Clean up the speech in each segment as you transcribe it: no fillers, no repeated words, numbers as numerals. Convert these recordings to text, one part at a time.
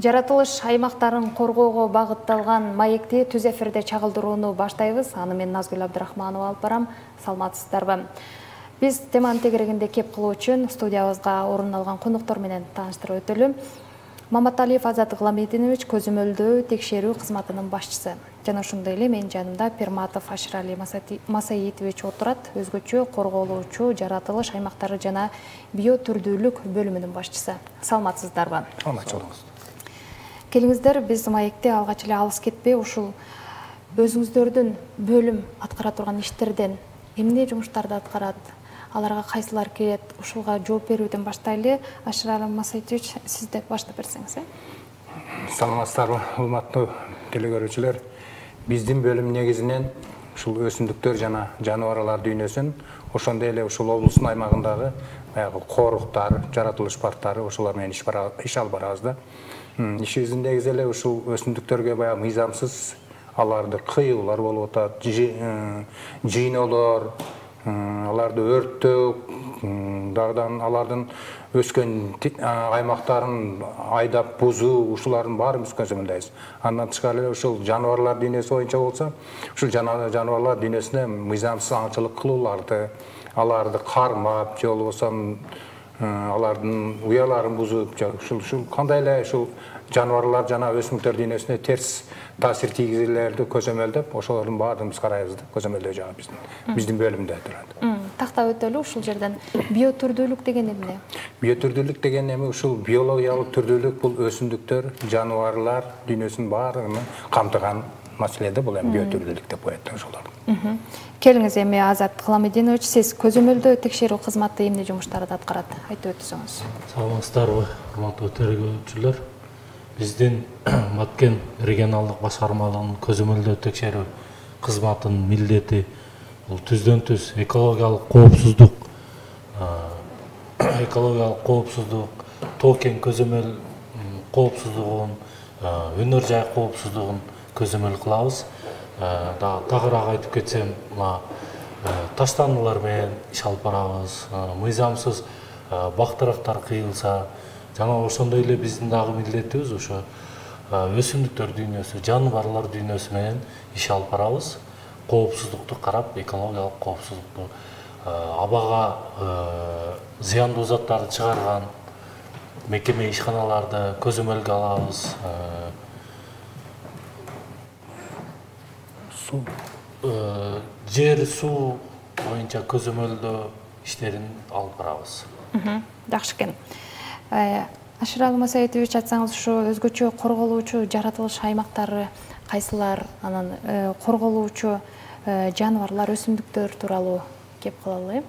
Жаратылыш аймактарын коргоого багытталган маекти түз эфирде чагылдырууну баштайбыз. Аны мен Назгүл Абдрахманова алып барам. Саламатсыздарбы? Биз теманын тегерегинде кеп кылуу үчүн студиябызга орун алган коноктор менен тааныштырып өтөлү. Маматалиев Азат Гыламединович көзөмөлдөө текшерүү кызматынын башчысы. Жана ошондой эле менин жанымда Перматов Аширали Масаитович отурат, өзгөчө корголуучу жаратылыш аймактары жана биотүрдүүлүк бөлүмүнүн башчысы. Саламатсыздарбы? Саламатсыз. Келиңиздер, биз маекте алгач эле алыс кетпей, ушул өзүңүздөрдүн бөлүм аткара турган иштерден эмне жумуштарды аткарат, аларга кайсылар келет, ушулга жооп берүүдөн баштайлы. Аширали Масаитович, сиз деп баштап берсеңиз. Саламатсыздарбы, урматтуу телекөрүүчүлөр. Биздин бөлүм негизинен ушул өсүмдүктөр жана жаныбарлар дүйнөсүн, ошондой эле ушул облустун аймагындагы баягы коруктар, жаратылыш парктары ошолор менен иш алып барабыз да. Ишибиздин негизи эле ушул өсүмдүктөргө баягы мыйзамсыз аларды кыюулар болуп атат, жыйноолор, аларды өрттөө, дагыдан алардын өскөн аймактарын айдап бузуу, ушулардын баарын биз көзөмөлдөйбүз. Андан тышкары эле ушул жаныбарлар дүйнөсү боюнча болсо, ушул жаныбарлар дүйнөсүнө мыйзамсыз аңчылык кылууларды, аларды кармап, же болбосо алардын уяларын бузуп, ушул кандай эле ушул жаныбарлар жана өсүмдүктөр дүйнөсүнө терс таасир тийгизүүлөрдү көзөмөлдөп, ошолордун баарын биз карайбыз да, көзөмөлдөө жагы биздин бөлүмдө турат. Тактап өтөлү ушул жерден. Биотүрдүүлүк деген эмне? Биотүрдүүлүк деген эми ушул биологиялык түрдүүлүк, бул өсүмдүктөр, жаныбарлар дүйнөсүнүн баарын камтыган маселеде, бул эми биотүрдүүлүк деп коет ошолор. Келиңиз, эми Азат Гыламединович, сиз көзөмөлдөө текшерүү кызматы эмне жумуштарды аткарат? Айтып өтсөңүз. Саламатсыздарбы, урматтуу телекөрүүчүлөр. Биздин Маткен регионалдык башкармалыгынын көзөмөлдөө текшерүү кызматынын милдети бул түздөн-түз экологиялык коопсуздук, тоо-кен көзөмөл коопсуздугун, өнөр жай коопсуздугун көзөмөл кылабыз. Тагыраак айтып кетсем, таштануулар менен иш алып барабыз, мыйзамсыз бактырактар кыйылса, жана ошондой эле биздин дагы милдетибиз ошо өсүмдүктөр дүйнөсү, жаныбарлар дүйнөсү менен иш алып барабыз. Коопсуздукту карап, экологиялык коопсуздукту, абага зыяндуу заттарды чыгарган мекеме ишканаларды көзөмөлгө алабыз. Жер, суу боюнча көзөмөлдөө иштерин алып барабыз. Жакшы экен. Аширали Масаитович, айтсаңыз, ушу өзгөчө корголуучу жаратылыш аймактары кайсылар, анан корголуучу жаныбарлар, өсүмдүктөр тууралуу кеп калалы.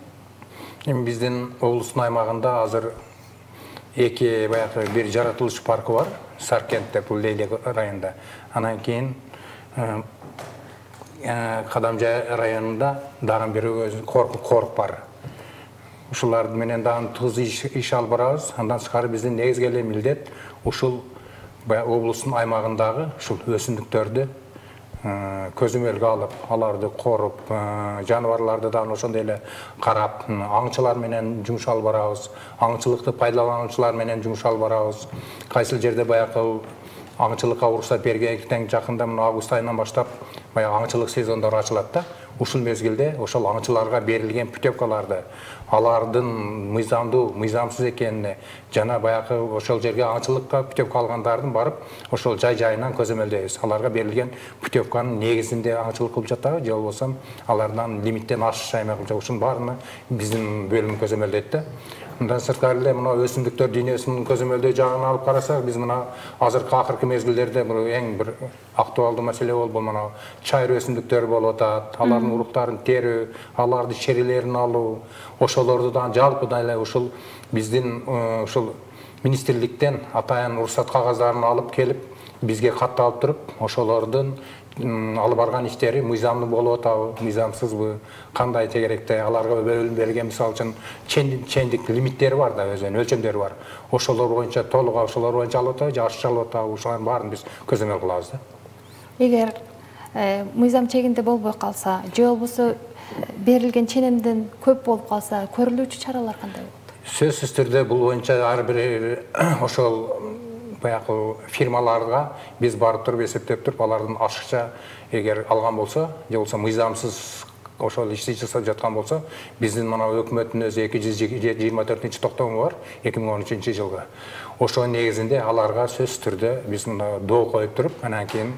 Эми биздин облустун аймагында азыр эки баягы бир жаратылыш паркы бар, Саркент деп, бул Лейлек районунда. Анан кийин Кадамжай районунда дагы бир корук бар. Ушулар менен дагы тыгыз иш алып барабыз. Андан тышкары биздин негизги эле милдет ушул облустун аймагындагы ушул өсүмдүктөрдү көзөмөлгө алып, аларды коруп, жаныбарларды дагы ошондой эле карап, аңчылар менен жумуш алып барабыз. Аңчылыкты пайдалануучулар менен жумуш алып барабыз. Кайсыл жерде баягы аңчылыкка уруксат бергенден жакында мына август айынан баштап баягы аңчылык сезондору ачылат да. Ушул мезгилде ошол аңчыларга берилген путевкаларды, алардын мыйзамдуу, мыйзамсыз экенине жана баягы ошол жерге аңчылыкка путевка алгандардын барып, ошол жай-жайынан көзөмөлдөйбүз. Аларга берилген путевканын негизинде аңчылык кылып жатабы, же болбосо алардан лимиттен ашыш аймагы, ушунун баарына биздин бөлүм көзөмөлдөйт да. Мындан сырткары эле мына өсүмдүктөр дүйнөсүнүн көзөмөлдөө жагын алып карасак, биз мына акыркы мезгилдерде эң бир актуалдуу маселе болуп, мына чайыр өсүмдүктөр болуп атат, алардын уруктарын терүү, алардын черилерин алуу, ошолорду да жалпыдан эле ушул биздин ушул министрликтен атайын уруксат кагаздарын алып келип, бизге катталып туруп, ошолордун алып барган иштери мыйзамдуу болуп атабы, мыйзамсызбы, кандай тегеректе аларга берилген, мисалы үчүн чендик лимиттери бар да, өзүнүн өлчөмдөрү бар. Ошолор боюнча толук ошолор боюнча алып атабы, же ашык алып атабы, ушулардын баарын биз көзөмөл кылабыз да. Эгер мыйзам чегинде болбой калса, же болбосо берилген ченемден көп болуп калса, көрүлүүчү чаралар кандай болот? Сөзсүз түрдө бул боюнча ар бир ошол баягы фирмаларга биз барып туруп эсептеп туруп алардын ашыкча эгер алган болсо же болбосо мыйзамсыз ошол ишти жасап жаткан болсо биздин мына өкмөттүн өзү 224-токтому бар 2013-жылгы. Ошо негизинде аларга сөз түрдө биз мына доо коюп туруп, анан кийин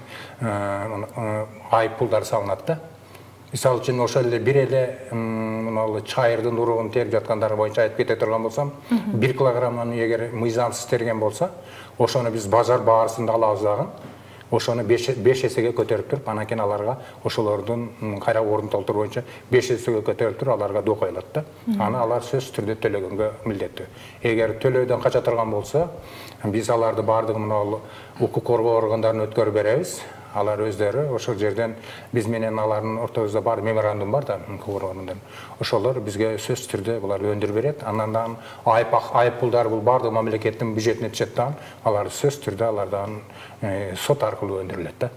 айып пулдар салынат да. Мисалы үчүн ошол эле бир эле мына чайырдын уругун терип жаткандары боюнча айтып кете турган болсом, 1 килограммын эгер мыйзамсыз терген болсо, ошону биз базар баарысында алабыз дагы. Ошону 5 эсеге көтөрүп туруп, анан кийин аларга ошолордун кайра орун толтуруу боюнча 5 эсеге көтөрүп туруп аларга доо коюлат да. Аны алар сөз түрдө төлөгөнгө милдеттүү. Эгер төлөөдөн кача турган болсо, биз аларды бардыгы мына укук коргоо органдарына өткөрүп беребиз. Алар өздөрү ошол жерден биз менен алардын ортобузда бар меморандум бар да, органдардан. Ошолор бизге сөз түрдө булар өндүрүп берет. Андан айып пулдар бул бардык мамлекеттин бюджетине түшөт да, алар сөз түрдө алардан сот аркылуу өндүрүлөт да.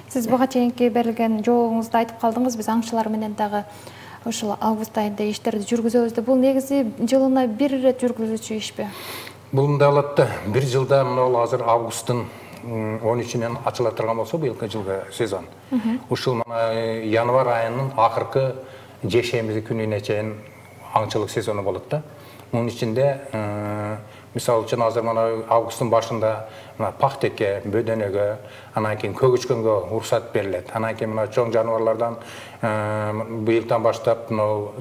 Сиз буга чейинки берилген жообуңузда айтып калдыңыз, биз аңчылар менен дагы ошол август айында иштерди жүргүзөбүз деп. Бул негизи жылына бир ирет жүргүзүүчү ишпи? Бул мындай болот да, бир жылда мына азыр августтун 13-нен ачыла турган болсо, быйылкы жылгы сезон. Ушул мына январь айынын акыркы жешемби күнүнө чейин аңчылык сезону болот да. Мунун ичинде мисалы үчүн азыр мына августтун башында пахтекке, бөдөнөгө, анан кийин көгүчкөнгө уруксат берилет. Анан кийин мына чоң жаныбарлардан быйылдан баштап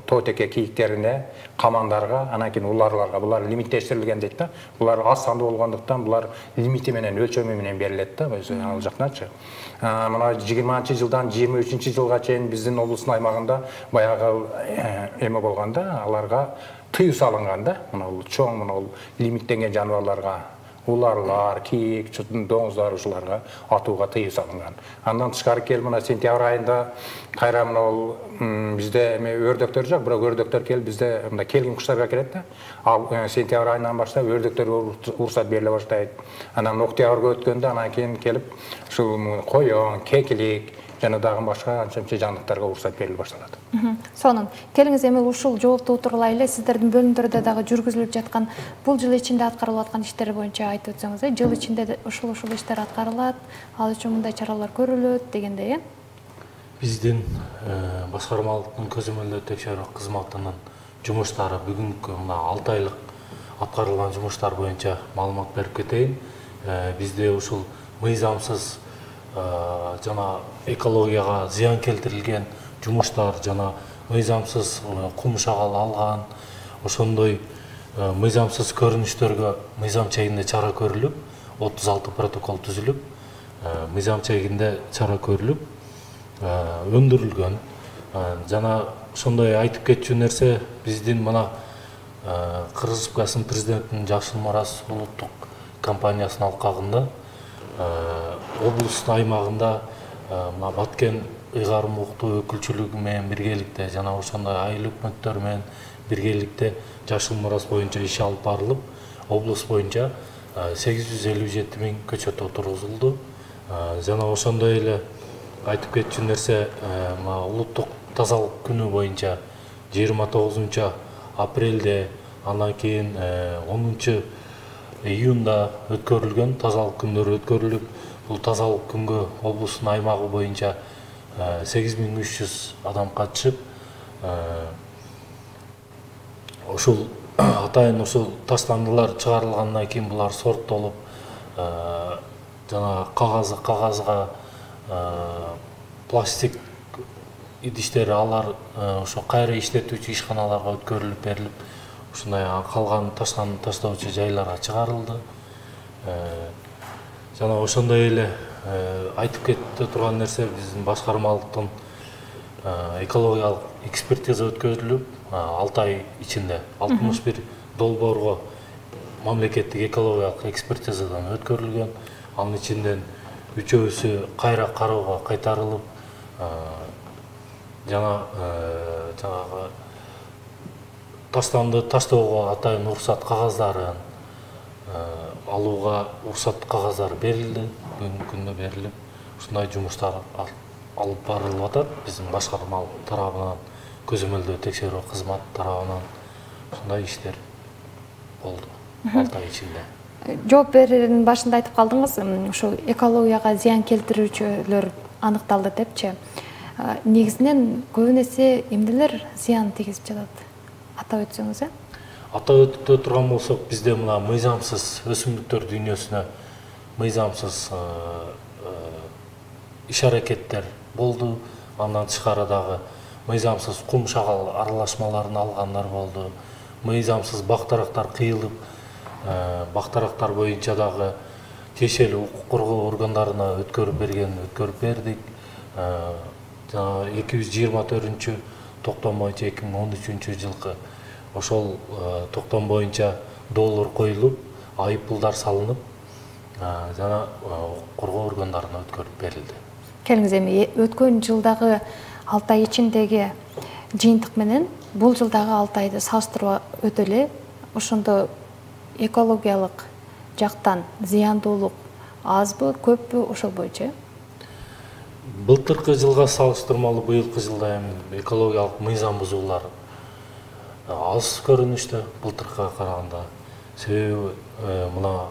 тоотеке кийиктерине, камандарга, анан кийин уларларга булар лимиттештирилген дейт да. Булар аз сандуу болгондуктан булар лимити менен, өлчөмү менен берилет да, өзү ал жактанчы. Мына 20-жылдан 23-жылга чейин биздин облустун аймагында баягы эме болгондо, аларга тыюу салынган да. Мына чоң мына лимиттенген жаныбарларга уларлар, кийик, доңуздар ушуларга атууга тыюу салынган. Андан тышкары келип мына сентябрь айында кайра мына бизде өрдөктөр жок, бирок өрдөктөр келип бизде мына келгин куштарга келет да. Ал сентябрь айынан баштап өрдөктөргө уруксат бериле баштайт. Анан октябрга өткөндө анан кийин келип ушул коён, кекилик жана дагы башка анча-мынча жандыктарга уруксат бериле башталат. Сонун келиңиз эми ушул жоопту тууралай эле сиздердин бөлүмдөрдө дагы жүргүзүлүп жаткан бул жыл ичинде аткарылып аткан иштер боюнча айтып өтсөңүз, жыл ичинде ушул иштер аткарылат, ал үчүн мындай чаралар көрүлөт дегендей, Биздин башкармалыктын көзөмөлдөө текшерүү кызматынын жумуштары бүгүнкү мына 6 айлык аткарылган жумуштар боюнча маалымат берип кетейин. Бизде ушул мыйзамсыз жана экологияга зыян келтирилген жумуштар жана мыйзамсыз кум шагал алган, ошондой мыйзамсыз көрүнүштөргө мыйзам чегинде чара көрүлүп, 36 протокол түзүлүп, мыйзам чегинде чара көрүлүп, өндүрүлгөн. Жана ошондой айтып кетчү нерсе, биздин мына Кыргыз Республикасынын президентинин Жашыл Марас улуттук компаниясынын алкагында облустун аймагында мына Баткен ыйгарым уктуу өкүлчүлүгү менен биргеликте жана ошондой айыл өкмөттөр менен биргеликте Жашыл Марас боюнча иш алып барылып, облус боюнча 857 000 көчөт отургузулду. Жана ошондой эле айтып кетчү нерсе, улуттук тазалык күнү боюнча 29 апрелде, андан кийин 10 июнда өткөрүлгөн тазалык күндөрү өткөрүлүп, бул тазалык күнгө облустун аймагы боюнча 8300 адам катышып, ушул атайын ушул таштандылар чыгарылгандан кийин булар сорттолуп, жана кагазга пластик идиштери алар ошо кайра иштетүүчү ишканаларга өткөрүлүп берилип, ушундай калган таштоочу жайларга чыгарылды. Жана ошондой эле айтып кете турган нерсе, биздин башкармалыктын экологиялык экспертиза өткөрүлүп, 6 ай ичинде 61 долбоорго мамлекеттик экологиялык экспертизадан өткөрүлгөн. Анын ичинден 3-өсү кайра кароого кайтарылып, жана жанагы таштанды таштоого атайын уруксат кагаздарын алууга уруксат кагаздары берилди, бүгүнкү күндө берилип, ушундай жумуштар алып барылып атат. Биздин башкармалык тарабынан, көзөмөлдөө текшерүү кызмат тарабынан ушундай иштер болду 6 ай ичинде. Жооп берүүнүн башында айтып калдыңыз, ушу экологияга зыян келтирүүчүлөр аныкталды депчи. Негизинен көбүн эсе эмнелер зыян тийгизип жатат? Атап өтсөңүз, Атап өтө турган болсок, бизде мына мыйзамсыз өсүмдүктөр дүйнөсүнө мыйзамсыз иш-аракеттер болду. Андан тышкары дагы мыйзамсыз кум шагал аралашмаларын алгандар болду. Мыйзамсыз бактарактар кыйылып, бактарактар боюнча дагы тиешелүү укук коргоо органдарына өткөрүп бердик. Жана 224 токтом боюнча 2013 жылкы ошол токтом боюнча доллар коюлуп, айыппулдар салынып, жана укук коргоо органдарына өткөрүп берилди. Келиңиз, эми өткөн жылдагы 6 ай ичиндеги жыйынтык менен бул жылдагы 6 айды салыштырып өтө эле, ошондо экологиялык жактан зыяндуулук азбы, көппү, ошол боюнча? Былтыркы жылга салыштырмалуу быйылкы жылда экологиялык мыйзам бузуулар аз көрүнүштө былтыркыга караганда. Себеби мына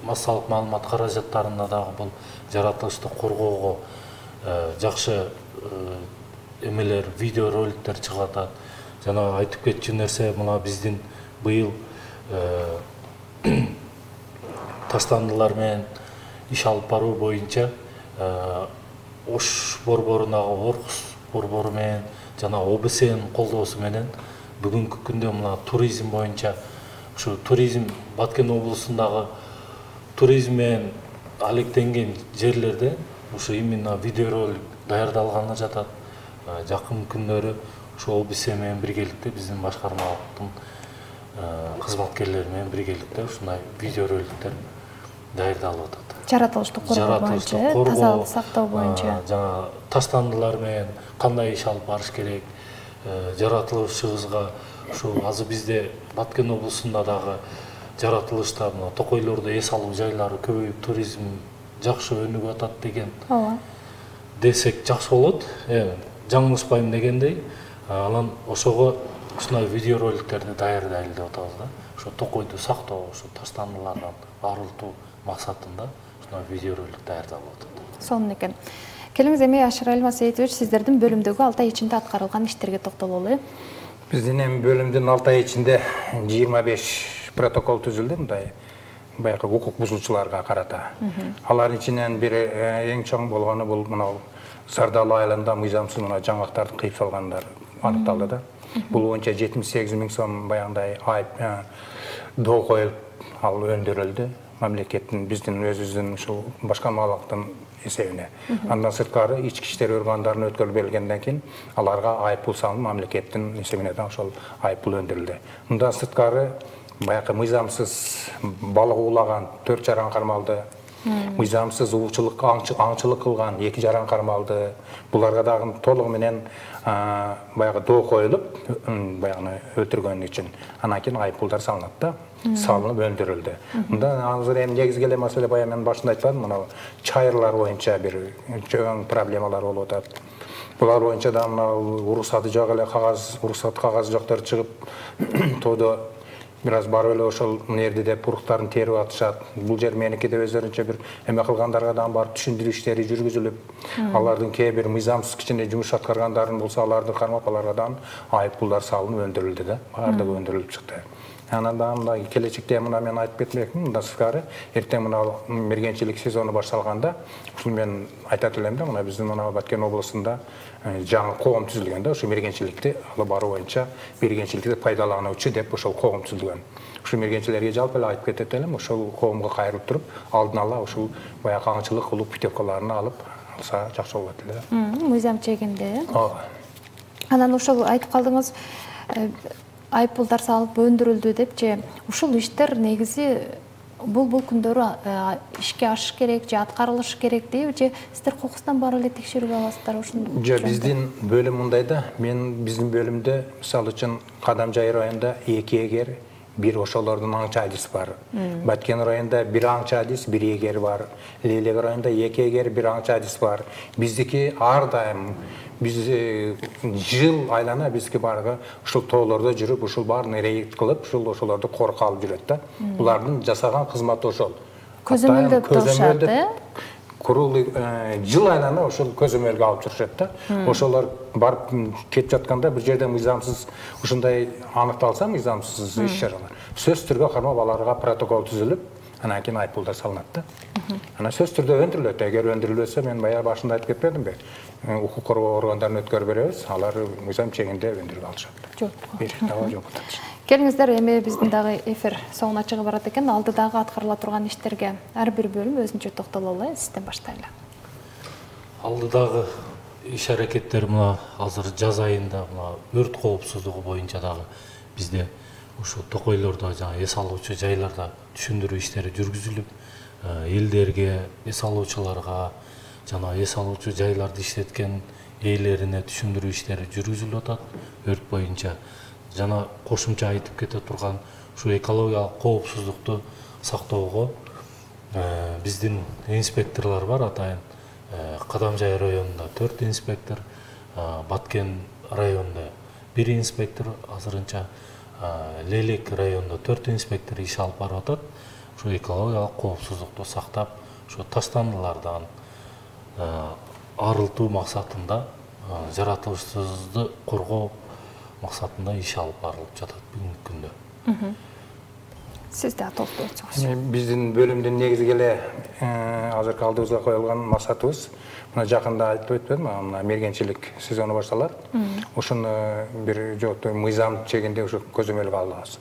массалык маалымат каражаттарында дагы бул жаратылышты коргоого жакшы эмелер, видео роликтер чыгып атат. Жана айтып кетчү нерсе, мына биздин быйыл таштандылар менен иш алып баруу боюнча Ош борборунагы Оркус борбору менен жана ОБС-нин колдоосу менен бүгүнкү күндө мына туризм боюнча, ушу туризм Баткен облусундагы туризм менен алектенген жерлерде ушу именно видеоролик даярдалганы жатат. Жакын күндөрү ушу ОБС менен биргеликте биздин башкармалыктын кызматкерлери менен биргеликте ушундай видеороликтер даярдалып атат. Жаратылышты коргоо боюнча, тазалык сактоо боюнча. Жана таштандылар менен кандай иш алып барыш керек, жаратылышыбызга ушу азыр бизде Баткен облусунда дагы жаратылышта мына токойлордо эс алуу жайлары көбөйүп, туризм жакшы өнүгүп атат деген десек жакшы болот. Жаңылышпайм дегендей, анан ошого ушундай видеороликтерди даярдайлы деп атабыз да. Ошо токойду сактоо, ошо таштандылардан арылтуу максатында ушундай видеоролик даярдалып атат. Сонун экен. Келиңиз, эми Ашыр Алим Асеитович, сиздердин бөлүмдөгү 6 ай ичинде аткарылган иштерге токтололу. Биздин эми бөлүмдүн 6 ай ичинде 25 протокол түзүлдү, мындай баягы укук бузуучуларга карата. Алардын ичинен бири эң чоң болгону бул мына Сардал айылында мыйзамсыз мына жаңгактарды кыйып салгандар аныкталды да. Бул боюнча 78 000 сом баягындай айып доо коюлуп, ал өндүрүлдү мамлекеттин, биздин өзүбүздүн ушул башкармалыктын эсебине. Андан сырткары ички иштер органдарына өткөрүлүп берилгенден кийин аларга айыппул салынып, мамлекеттин эсебине да ошол айыппул өндүрүлдү. Мындан сырткары баягы мыйзамсыз балык уулаган 4 жаран кармалды, мыйзамсыз уучулук, аңчылык кылган 2 жаран кармалды. Буларга дагы толугу менен баягы доо коюлуп, баягы өлтүргөн үчүн анан кийин айыппулдар салынат да, салынып өндүрүлдү. Мында азыр эми негизги эле маселе баягы мен башында айтпадым, мына чайырлар боюнча бир чоң проблемалар болуп атат. Булар боюнча да мына уруксаты жок эле кагаз жоктор чыгып тоодо бир аз барып эле ошол нерди деп уруктарын терип атышат. Бул жер меники деп өздөрүнчө бир эме кылгандарга да барып түшүндүрүү иштери жүргүзүлүп, алардын кээ бир мыйзамсыз кичине жумуш аткаргандарын болсо аларды кармап, аларга да айыппулдар салынып өндүрүлдү да, баардыгы өндүрүлүп чыкты. Анан да мына келечекте мына мен айтып кетмекмин, мындан сырткары эртең мына мергенчилик сезону башталганда, ушул мен айтат элем да, мына биздин мына Баткен облусунда жаңы коом түзүлгөн да, ушу мергенчиликти алып баруу боюнча мергенчиликти пайдалануучу деп ошол коом түзүлгөн. Ушул мергенчилерге жалпы эле айтып кетет элем, ошол коомго кайрылып туруп, алдын ала ушул баягы аңчылык кылуу путевкаларын алып алса жакшы болот эле. Мыйзам чегинде. Анан ошол айтып калдыңыз, айыппулдар салып өндүрүлдү депчи, ушул иштер негизи бул күндөрү ишке ашыш керек же аткарылыш керек дейби, же сиздер кокустан барып эле текшерүүгө аласыздар ушуну? Жок, биздин бөлүм мындай да, мен биздин бөлүмдө мисалы үчүн Кадамжай районунда 2 эгер, bir ошолордун аңчы адис бар. Баткен районунда бир аңчы адис, бир эгер бар. Лейлек районунда эки эгер, бир аңчы адис бар. Биздики ар дайым биз жыл айлана биздики баргы ушул тоолордо жүрүп, ушул баарын рейд кылып, ошолорду корко алып жүрөт да. Булардын жасаган кызматы ошол. Көзөмөлдөп турушат, Курулы жыл айлана ошол көзөмөлгө алып жүрүшөт да. Ошолор барып кетип жатканда бир жерде мыйзамсыз ушундай аныкталса, мыйзамсыз иш-чаралар. Сөз түргө кармап аларга протокол түзүлүп, анан кийин айыппулдар салынат да. Анан сөз түрдө өндүрүлөт. Эгер өндүрүлбөсө, мен баягы башында айтып кетпедимби? Укук коргоо органдарын өткөрүп беребиз, алар мыйзам чегинде өндүрүп алышат. Жок. Бир дагы жок. Келиңиздер, эми биздин дагы эфир соңуна чыгып барат экен. Алдыдагы аткарыла турган иштерге ар бир бөлүм өзүнчө токтололу. Сизден баштайлы. Алдыдагы иш аракеттер мына азыр жаз айында мына өрт коопсуздугу боюнча дагы бизде ушу токойлордо жана эс алуучу жайларда түшүндүрүү иштери жүргүзүлүп, элдерге, эс алуучуларга жана эс алуучу жайларды иштеткен ээлерине түшүндүрүү иштери жүргүзүлүп атат өрт боюнча. Жана кошумча айтып кете турган ушу экологиялык коопсуздукту сактоого биздин инспекторлор бар, атайын Кадамжай районунда 4 инспектор, Баткен районунда 1 инспектор, азырынча Лейлек районунда 4 инспектор иш алып барып атат. Ушу экологиялык коопсуздукту сактап, ушу таштандылардан арылтуу максатында, жаратылышсыздыкты коргоо максатында иш алып барылып жатат бүгүнкү күндө. Сиз да токтотсоңуз. Биздин бөлүмдүн негизги эле азыркы алдыбызга коюлган максатыбыз, мына жакында айтып өтпөдүм, мына мергенчилик сезону башталат. Ушуну бир жолу мыйзам чегинде ушу көзөмөлгө алабыз.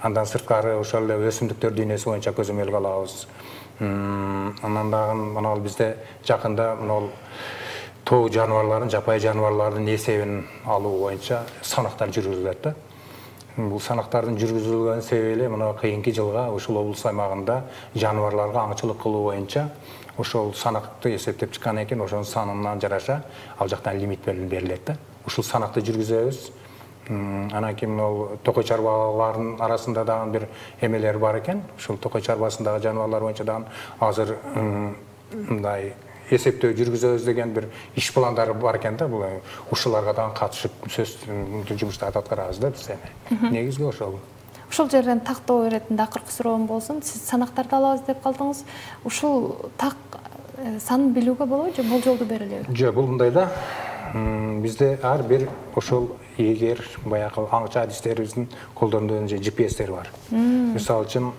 Андан сырткары ошол эле өсүмдүктөр дүйнөсү боюнча көзөмөлгө алабыз. Анан дагы мына бизде жакында мына тоо жаныбарларын, жапайы жаныбарлардын эсебин алуу боюнча санактар жүргүзүлөт да. Бул санактардын жүргүзүлгөн себеби мына кыйынкы жылга ушул облус аймагында жаныбарларга аңчылык кылуу боюнча ошол санакты эсептеп чыккан экен, ошонун санынан жараша ал жактан лимит берилет да. Ушул санакты жүргүзөбүз. Анан кийин токой чарбалардын арасында дагы бир эмелер бар экен. Ушул токой чарбасындагы жаныбарлар боюнча дагы азыр мындай эсептөө жүргүзөбүз деген бир иш пландары бар экен да. Бул ушуларга дагы катышып сөз жумуштарды аткарабыз да биз эми. Негизги ошол. Ушул жерден тактоо иретинде акыркы суроом болсун. Сиз санактарды алабыз деп калдыңыз. Ушул так санын билүүгө болобу же болжолду берилеби? Жок, бул мындай да. Бизде ар бир ошол эгер баягы аңчы адистерибиздин колдорундо GPS-тер бар. Мисалы үчүн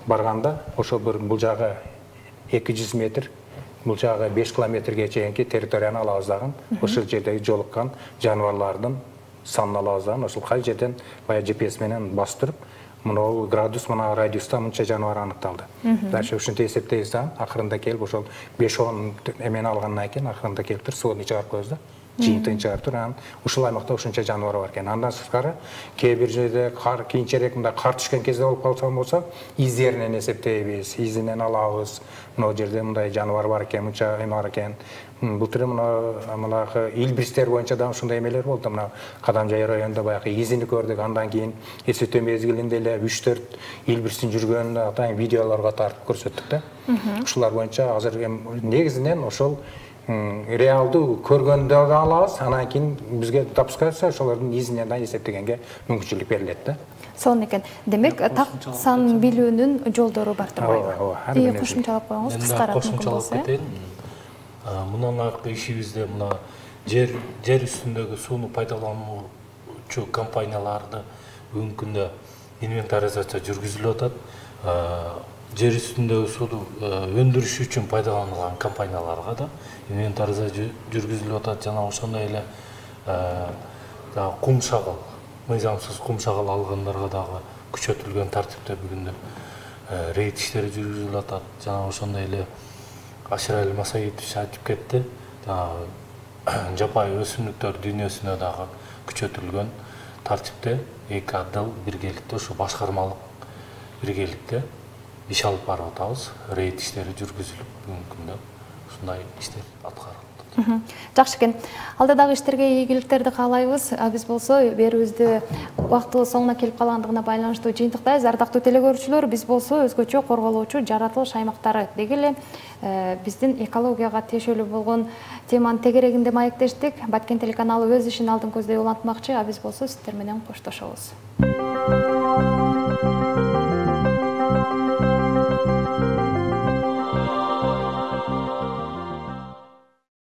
барганда ошол бир бул жагы 200 метр, бул жагы 5 километрге чейинки территорияны алабыз дагы. Ошол жердеги жолуккан жаныбарлардын санын алабыз дагы. Ошол кай жерден баягы GPS менен бастырып, мына градус, мына радиуста мынча жаныбар аныкталды. Дальше ушинтип эсептейбиз да, акырында келип ошол 5-10 эмени алгандан кийин акырында келип туруп сугун чыгарып коебуз да. Жыйынтыгын чыгарып туруп, анан ушул аймакта ушунча жаныбар бар экен. Андан сырткары кээ бир жерде кар кийинчерээк мындай кар түшкөн кезде болуп калсан болсо, издеринен эсептейбиз, изинен алабыз. Мына жерде мындай жаныбар бар экен, мынча эме бар экен. Былтыр мына илбирстер боюнча да ушундай эмелер болду. Мына Кадамжай районунда баягы изини көрдүк. Андан кийин эсептөө мезгилинде эле 3-4 илбирстин жүргөнүн атайын видеолорго тартып көрсөттүк да. Ушулар боюнча азыр негизинен ошол реалдуу көргөндө алабыз, анан кийин бизге допускается ошолордун изинен да эсептегенге мүмкүнчүлүк берилет да. Сонун экен. Демек, так санын билүүнүн жолдору бар турбайбы? Кошумчалап коюңуз, кыскараак мүмкүн болсо. Мындан аркы ишибизде мына жер үстүндөгү сууну пайдалануучу компанияларды бүгүнкү күндө инвентаризация жүргүзүлүп атат. Жер үстүндөгү сууну өндүрүш үчүн пайдаланылган компанияларга да инвентаризация жүргүзүлүп атат. Жана ошондой эле кум шагыл, мыйзамсыз кум шагыл алгандарга дагы күчөтүлгөн тартипте бүгүндө рейд иштери жүргүзүлүп атат. Жана ошондой эле Ашырали Масаитович айтып кетти. Жапайы өсүмдүктөр дүйнөсүнө дагы күчөтүлгөн тартипте эки адал биргеликте ушу башкармалык биргеликте иш алып барып атабыз. Рейд иштери жүргүзүлүп бүгүнкү күндө ушундай иштер аткарылды. Жакшы экен. Алдыдагы иштерге ийгиликтерди каалайбыз. Биз болсо берүүбүздү убактыбыз соңуна келип калгандыгына байланыштуу жыйынтыктайбыз. Ардактуу телекөрүүчүлөр, биз болсо өзгөчө корголоочу жаратылыш аймактары деги эле биздин экологияга тиешелүү болгон теманын тегерегинде маектештик. Баткен телеканалы өз ишин алдын көздөй улантмакчы, биз болсо сиздер менен коштошобуз.